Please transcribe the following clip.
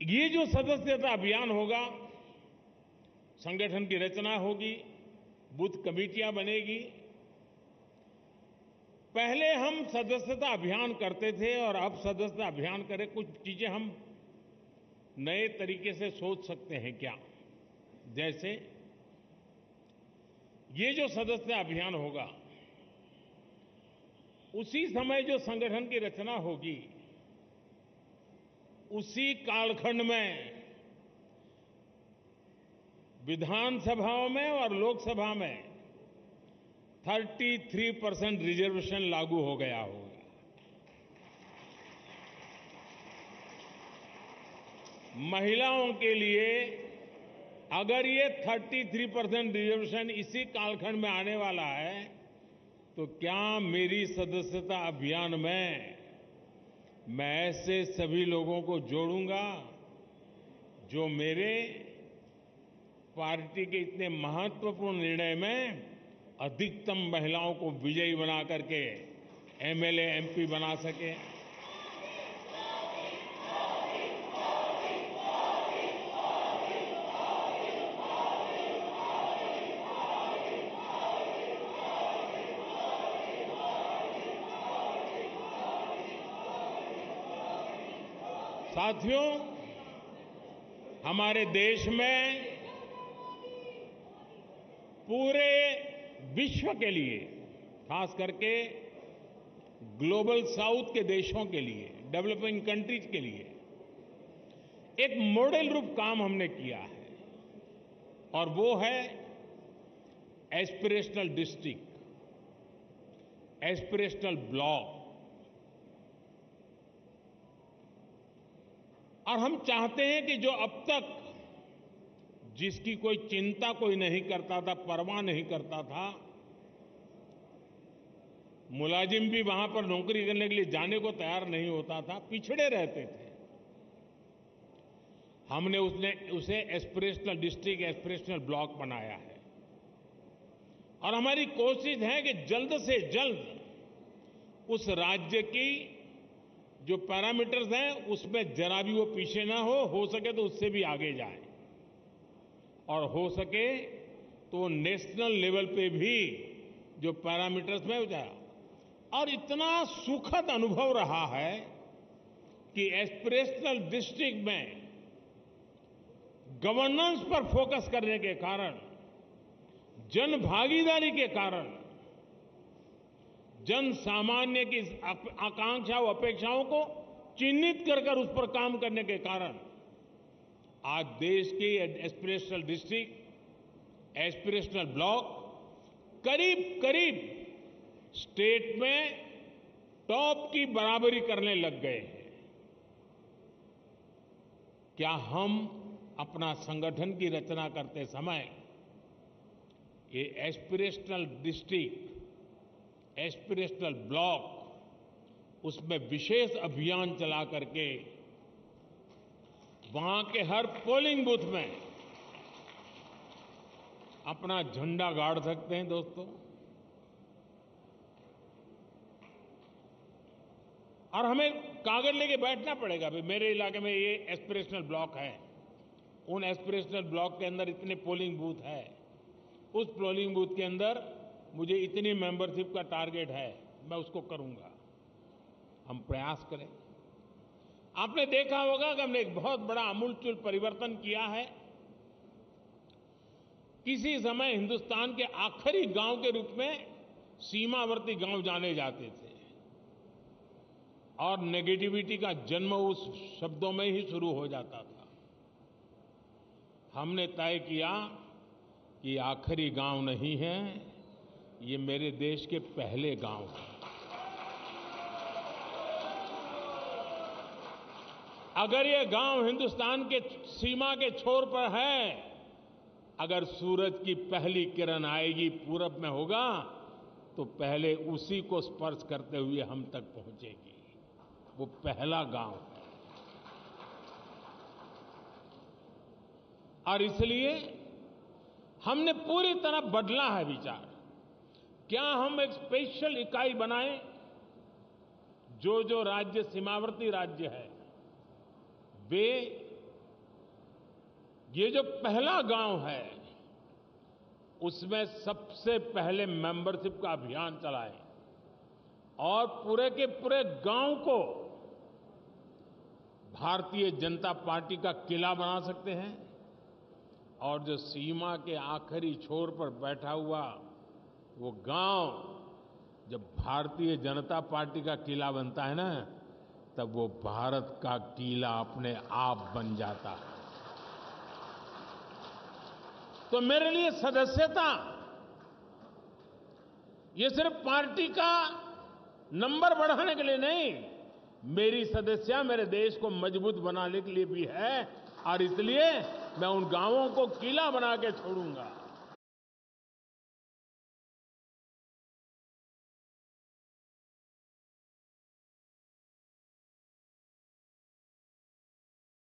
ये जो सदस्यता अभियान होगा, संगठन की रचना होगी, बूथ कमेटियां बनेगी। पहले हम सदस्यता अभियान करते थे और अब सदस्यता अभियान करें, कुछ चीजें हम नए तरीके से सोच सकते हैं क्या? जैसे ये जो सदस्यता अभियान होगा, उसी समय जो संगठन की रचना होगी, उसी कालखंड में विधानसभाओं में और लोकसभा में 33% रिजर्वेशन लागू हो गया होगा। महिलाओं के लिए अगर ये 33% रिजर्वेशन इसी कालखंड में आने वाला है, तो क्या मेरी सदस्यता अभियान में मैं ऐसे सभी लोगों को जोड़ूंगा जो मेरे पार्टी के इतने महत्वपूर्ण निर्णय में अधिकतम महिलाओं को विजयी बना करके एमएलए, एमपी बना सके। साथियों, हमारे देश में पूरे विश्व के लिए, खास करके ग्लोबल साउथ के देशों के लिए, डेवलपिंग कंट्रीज के लिए एक मॉडल रूप काम हमने किया है, और वो है एस्पिरेशनल डिस्ट्रिक्ट, एस्पिरेशनल ब्लॉक। और हम चाहते हैं कि जो अब तक जिसकी कोई चिंता कोई नहीं करता था, परवाह नहीं करता था, मुलाजिम भी वहां पर नौकरी करने के लिए जाने को तैयार नहीं होता था, पिछड़े रहते थे, हमने उसे एस्पिरेशनल डिस्ट्रिक्ट, एस्पिरेशनल ब्लॉक बनाया है। और हमारी कोशिश है कि जल्द से जल्द उस राज्य की जो पैरामीटर्स हैं उसमें जरा भी वो पीछे ना हो सके तो उससे भी आगे जाए, और हो सके तो नेशनल लेवल पे भी जो पैरामीटर्स में हो जाए। और इतना सुखद अनुभव रहा है कि एस्पिरेशनल डिस्ट्रिक्ट में गवर्नेंस पर फोकस करने के कारण, जन भागीदारी के कारण, जन सामान्य की आकांक्षाओं, अपेक्षाओं को चिन्हित कर उस पर काम करने के कारण आज देश के एस्पिरेशनल डिस्ट्रिक्ट, एस्पिरेशनल ब्लॉक करीब करीब स्टेट में टॉप की बराबरी करने लग गए हैं। क्या हम अपना संगठन की रचना करते समय ये एस्पिरेशनल डिस्ट्रिक्ट, एस्पिरेशनल ब्लॉक, उसमें विशेष अभियान चला करके वहां के हर पोलिंग बूथ में अपना झंडा गाड़ सकते हैं? दोस्तों, और हमें कागज लेके बैठना पड़ेगा, भाई मेरे इलाके में ये एस्पिरेशनल ब्लॉक है, उन एस्पिरेशनल ब्लॉक के अंदर इतने पोलिंग बूथ है, उस पोलिंग बूथ के अंदर मुझे इतनी मेंबरशिप का टारगेट है, मैं उसको करूंगा। हम प्रयास करें। आपने देखा होगा कि हमने एक बहुत बड़ा आमूलचूल परिवर्तन किया है। किसी समय हिंदुस्तान के आखिरी गांव के रूप में सीमावर्ती गांव जाने जाते थे, और नेगेटिविटी का जन्म उस शब्दों में ही शुरू हो जाता था। हमने तय किया कि आखिरी गांव नहीं है, ये मेरे देश के पहले गांव हैं। अगर ये गांव हिंदुस्तान के सीमा के छोर पर है, अगर सूरज की पहली किरण आएगी, पूरब में होगा, तो पहले उसी को स्पर्श करते हुए हम तक पहुंचेगी। वो पहला गांव है। और इसलिए हमने पूरी तरह बदला है विचार। क्या हम एक स्पेशल इकाई बनाएं? जो राज्य सीमावर्ती राज्य है, वे ये जो पहला गांव है उसमें सबसे पहले मेंबरशिप का अभियान चलाएं और पूरे के पूरे गांव को भारतीय जनता पार्टी का किला बना सकते हैं और जो सीमा के आखिरी छोर पर बैठा हुआ वो गांव जब भारतीय जनता पार्टी का किला बनता है ना तब वो भारत का किला अपने आप बन जाता है। तो मेरे लिए सदस्यता ये सिर्फ पार्टी का नंबर बढ़ाने के लिए नहीं, मेरी सदस्यता मेरे देश को मजबूत बनाने के लिए भी है और इसलिए मैं उन गांवों को किला बना के छोड़ूंगा।